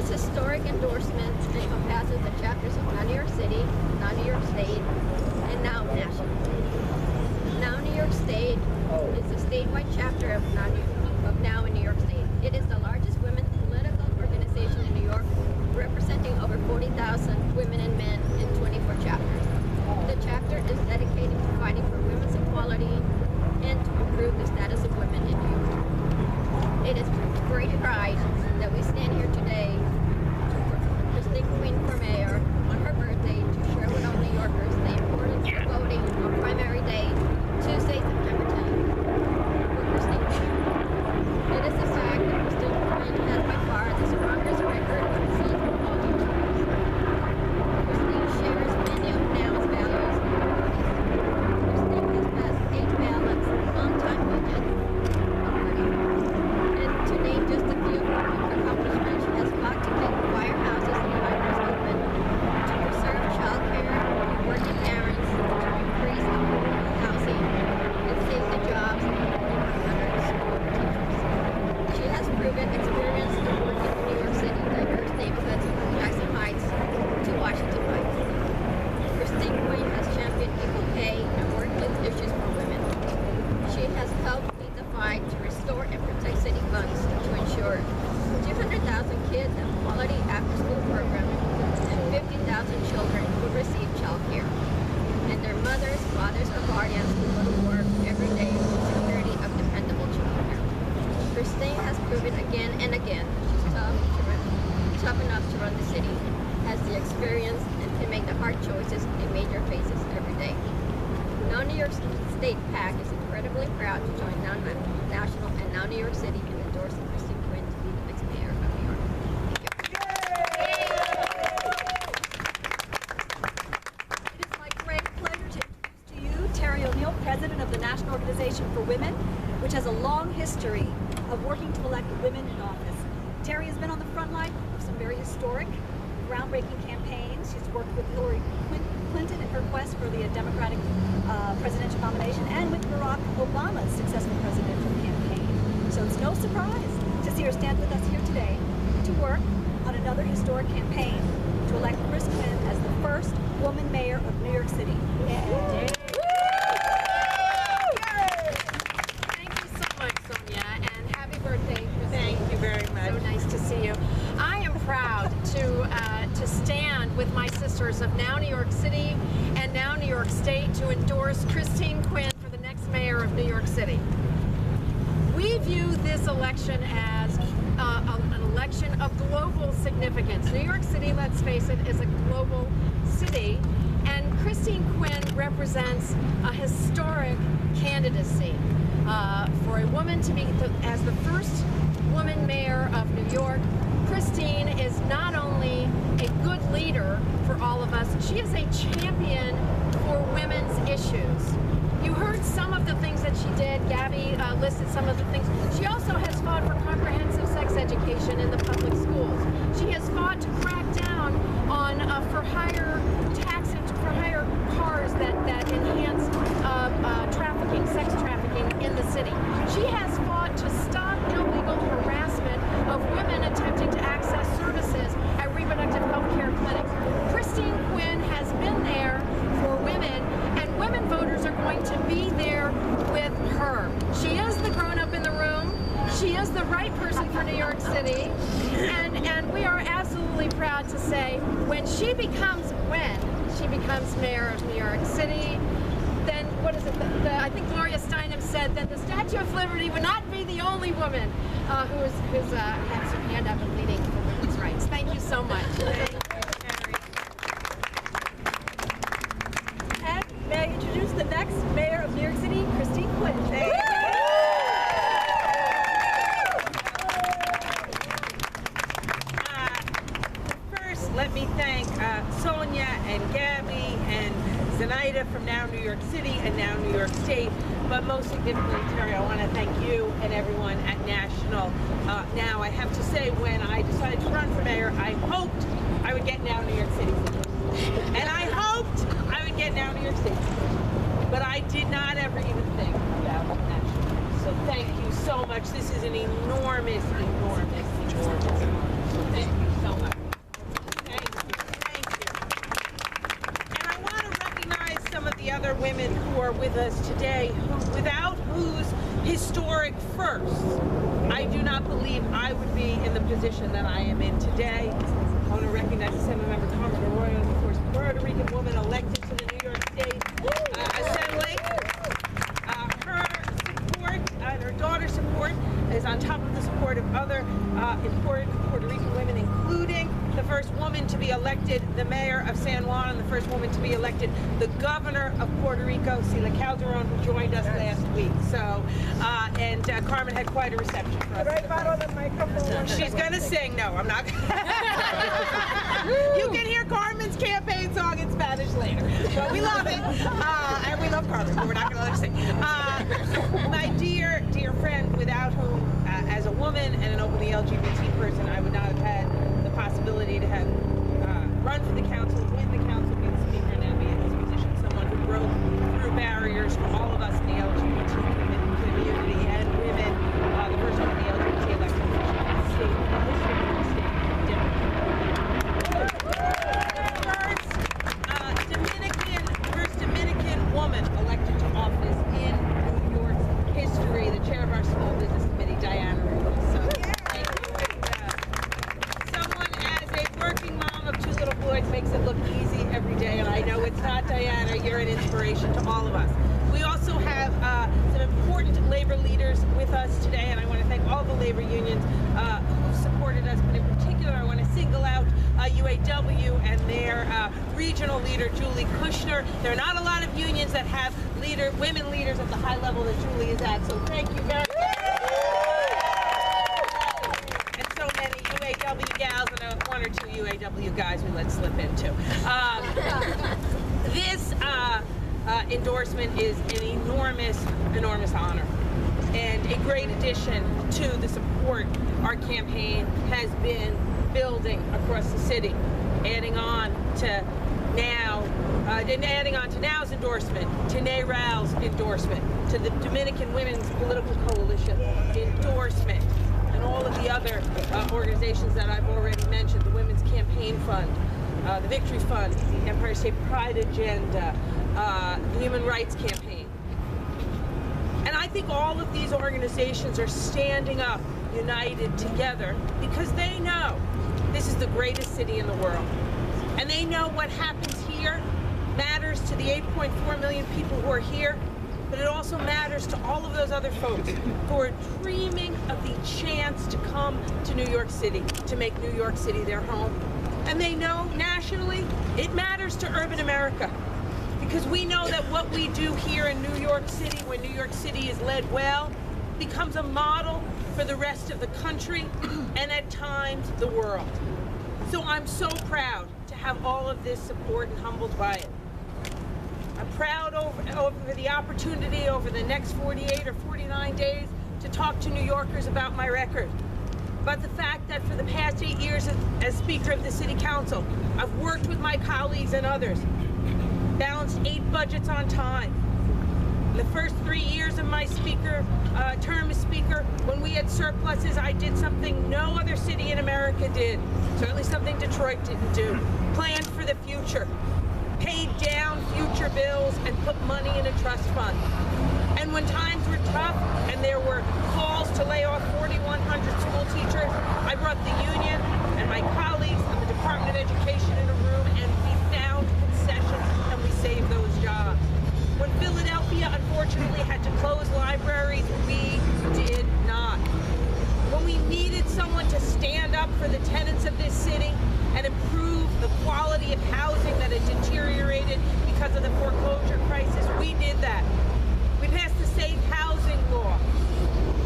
historic endorsement encompasses the chapters of now New York City, now New York State, and now national. Now New York State is the statewide chapter of now in New York State. It is the largest women's political organization in New York, representing over 40,000 women and men in 24 chapters. The chapter is dedicated to fighting for women's equality and to improve the status of women in New York. It is with great pride that we stand here today to Christine Quinn for mayor on her birthday to share with all New Yorkers the importance of voting on primary day, Tuesday, September 10th. For Christine Quinn. It is a fact that Christine Quinn has by far the strongest record of seats from all New Yorkers. Christine shares many of NOW's values and priorities. Christine has passed 8 ballots on-time budget already. And to name just a few of her accomplishments, she has fought to keep firehouses and libraries open, to preserve child care for working parents, to increase affordable housing, and save the jobs of over 100 school teachers. She has proven experience in working in New York City, diverse neighborhoods from Jackson Heights to Washington Heights. Christine Quinn has championed equal pay and workplace issues for women. She has helped lead the fight to restore and protect city funds to ensure 200,000 kids have quality after-school programming and 50,000 children will receive child care, and their mothers, fathers, or guardians will go to work every day with the security of dependable child care. Christine has proven again and again she's tough enough to run the city, has the experience, and can make the hard choices in major phases every day. Now New York State PAC is incredibly proud to join Now National and Now New York City in endorsing Christine Quinn to be the next mayor of New York. It is my great pleasure to introduce to you Terry O'Neill, President of the National Organization for Women, which has a long history of working to elect women in office. Terry has been on the front line of some very historic, groundbreaking campaigns. She's worked with Hillary Clinton in her quest for the Democratic presidential nomination and with Barack Obama's successful presidential campaign. So it's no surprise to see her stand with us here today to work on another historic campaign to elect Chris Quinn as the first woman mayor of New York City. Yay. Thank you so much, Sonia, and happy birthday, Christine. Thank you very much. So nice to see you. I am proud to stand with my sisters of Now New York City and Now New York State to endorse Christine Quinn for the next mayor of New York City. We view this election as an election of global significance. New York City, let's face it, is a global city, and Christine Quinn represents a historic candidacy for a woman to be as the first woman mayor of New York. Christine is not only a good leader for all of us, she is a champion for women's issues. You heard some of the things that she did. Gabby listed some of the things. She also has fought for comprehensive sex education in the public schools. She has fought to crack down on for-hire taxes, for-hire cars that enhance trafficking, sex trafficking in the city. She has fought to stop illegal harassment of women attempting to access services at reproductive health care clinics. Christine Quinn has been there for women, and women voters are going to be there with her. She is the grown-up in the room. She is the right person for New York City, and we are absolutely proud to say when she becomes mayor of New York City, then what is it? I think Gloria Steinem said that the Statue of Liberty would not be the only woman who's has her hand up and leading for women's rights. Thank you so much. And may I introduce the next mayor of New York City, Christine Quinn. First, let me thank Sonia and Gabby and Zenaida from Now New York City and Now New York State, but most significantly, Terry, I want to thank you and everyone at National. Now, I have to say, when I decided to run for mayor, I hoped I would get Now New York City. And I hoped I would get Now New York City. But I did not ever even think about National. So thank you so much. This is an enormous, enormous, enormous honor. So thank you so much. with us today, without whose historic first, I do not believe I would be in the position that I am in today. I want to recognize Assemblymember Carmen Arroyo, the first Puerto Rican woman elected to the New York State Assembly. Her support and her daughter's support is on top of the support of other important Puerto Rican women, including the first woman to be elected the mayor of San Juan and the first woman to be elected the governor of Puerto Rico, Sila Calderon, who joined us last week. So, and Carmen had quite a reception for us. Could I borrow the microphone? She's going to sing. No, I'm not. You can hear Carmen's campaign song in Spanish later. But we love it. And we love Carmen, but we're not going to let her sing. My dear, dear friend, without whom, as a woman and an openly LGBT person, I would not have had the possibility to have run for the council, win the council, be the speaker, and now be in this position. Someone who broke through barriers for all of us in the LGBT community and women. The first woman in the LGBT elected official in the state, in the history of the state, first Dominican woman elected to office in New York's history, the chair of our small business committee, Diana. So thank you. Someone as a working mom of 2 little boys makes it look easy every day, and I know it's not, Diana. You're an inspiration to all of us. We also have some important labor leaders with us today, and I want to thank all the labor unions who supported us, but in particular I want to single out UAW and their regional leader, Julie Kushner. There are not a lot of unions that have women leaders at the high level that Julie is at, so thank you very much. And so many UAW gals, and 1 or 2 UAW guys we let slip into. This endorsement is an enormous, enormous honor and a great addition to the support our campaign has been building across the city, adding on to now's endorsement, to NARAL's endorsement, to the Dominican Women's Political Coalition endorsement, and all of the other organizations that I've already mentioned, the Women's Campaign Fund, the Victory Fund, the Empire State Pride Agenda, the Human Rights Campaign. And I think all of these organizations are standing up, united together, because they know this is the greatest city in the world. And they know what happens here matters to the 8.4 million people who are here, but it also matters to all of those other folks who are dreaming of the chance to come to New York City, to make New York City their home. And they know nationally it matters to urban America, because we know that what we do here in New York City, when New York City is led well, becomes a model for the rest of the country and at times the world. So I'm so proud to have all of this support and humbled by it. I'm proud over the opportunity over the next 48 or 49 days to talk to New Yorkers about my record, about the fact that for the past 8 years as Speaker of the City Council, I've worked with my colleagues and others, balanced 8 budgets on time. The first 3 years of my term as Speaker, when we had surpluses, I did something no other city in America did, certainly something Detroit didn't do. Planned for the future, paid down future bills, and put money in a trust fund. And when times were tough and there were calls to lay off 4,100 school teachers, I brought the union and my colleagues and the Department of Education in a room, and we found concessions and we saved those jobs. When Philadelphia unfortunately had to close libraries, we did not. When we needed someone to stand up for the tenants of this city and improve the quality of housing that had deteriorated because of the foreclosure crisis, we did that. We passed the Safe Housing Law.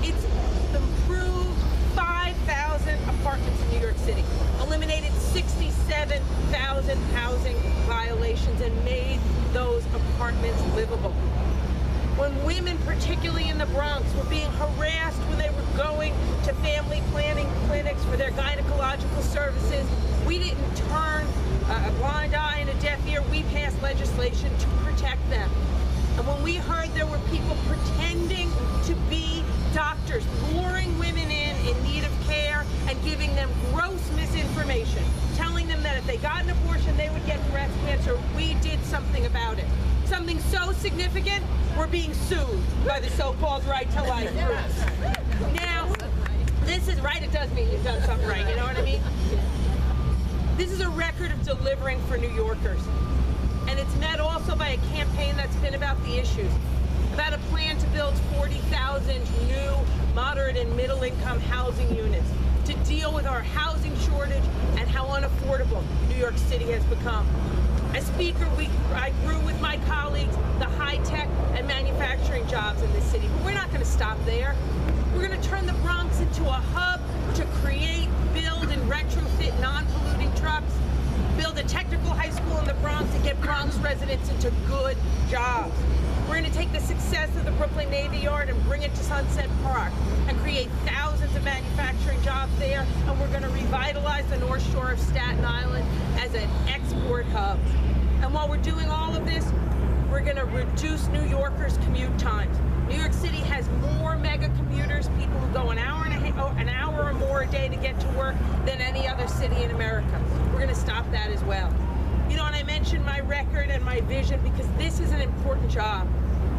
It's improved 5,000 apartments in New York City, eliminated 67,000 housing violations, and made those apartments livable. When women, particularly in the Bronx, were being harassed when they were going to family planning clinics for their gynecological services, we didn't turn a blind eye and a deaf ear. We passed legislation to protect them. And when we heard there were people pretending to be doctors, luring women in need of care and giving them gross misinformation, telling them that if they got an abortion they would get breast cancer, we did something about it. something so significant, we're being sued by the so-called right to life groups. Now, this is right, it does mean you've done something right, you know what I mean? This is a record of delivering for New Yorkers. And it's met also by a campaign that's been about the issues, about a plan to build 40,000 new moderate and middle income housing units to deal with our housing shortage and how unaffordable New York City has become. As Speaker, I grew with my colleagues the high-tech and manufacturing jobs in this city, but we're not going to stop there. We're going to turn the Bronx into a hub to create, build, and retrofit non-polluting trucks, build a technical high school in the Bronx and get Bronx residents into good jobs. We're going to take the success of the Brooklyn Navy Yard and bring it to Sunset Park and create thousands of manufacturing jobs there, and we're going to revitalize the North Shore of Staten Island as an export hub. And while we're doing all of this, we're going to reduce New Yorkers' commute times. New York City has more mega commuters, people who go an hour or more a day to get to work, than any other city in America. We're going to stop that as well. You know, and I mentioned my record and my vision because this is an important job.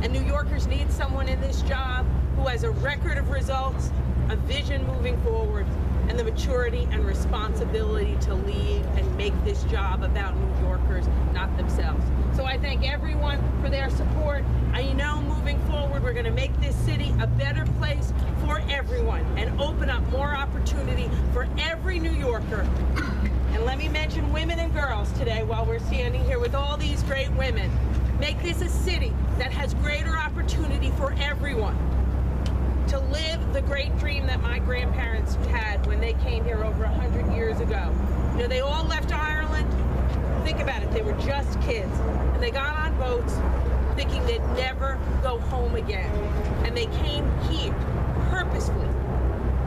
And New Yorkers need someone in this job who has a record of results, a vision moving forward, and the maturity and responsibility to lead and make this job about New Yorkers, not themselves. So I thank everyone for their support. I know moving forward we're going to make this city a better place for everyone and open up more opportunity for every New Yorker. And let me mention women and girls today while we're standing here with all these great women. Make this a city that has greater opportunity for everyone to live the great dream that my grandparents had when they came here over 100 years ago. You know, they all left Ireland. Think about it, they were just kids. And they got on boats thinking they'd never go home again. And they came here purposefully.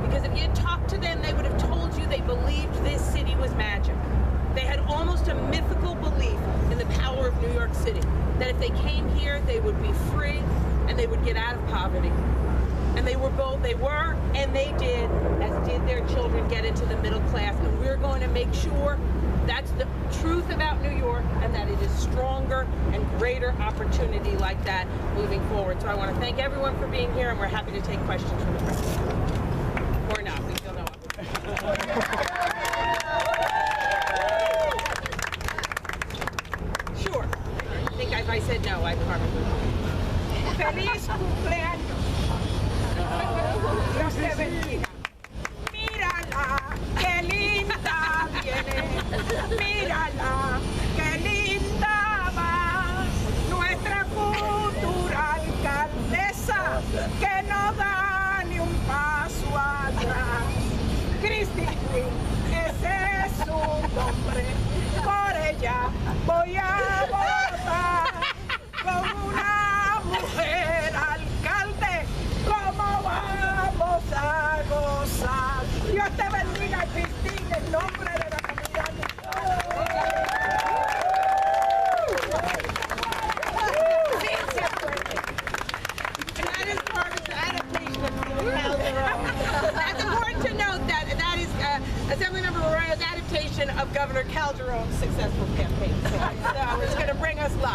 Because if you had talked to them, they would have told you they believed this city was magic. They had almost a mythical belief in the power of New York City. That if they came here, they would be free and they would get out of poverty. And they were, and they did, as did their children, get into the middle class. And we're going to make sure that's the truth about New York and that it is stronger and greater opportunity like that moving forward. So I want to thank everyone for being here, and we're happy to take questions from the press. Or not, we still know. Sure. I think if I said no, I probably would. Feliz cumpleaños. Dios te bendiga. Mírala, qué linda viene. Mírala, qué linda va. Nuestra futura alcaldesa que no da ni un paso atrás. Christine Quinn, ese es su nombre. Por ella voy a votar con una mujer alcalde. ¿Cómo vamos a gozar? Dios te bendiga, Cristina, en nombre de la comunidad. That is part of the adaptation of the Calderon. That's important to note that that is Assemblymember Arroyo's adaptation of Governor Calderon's successful campaign. So it's going to bring us luck.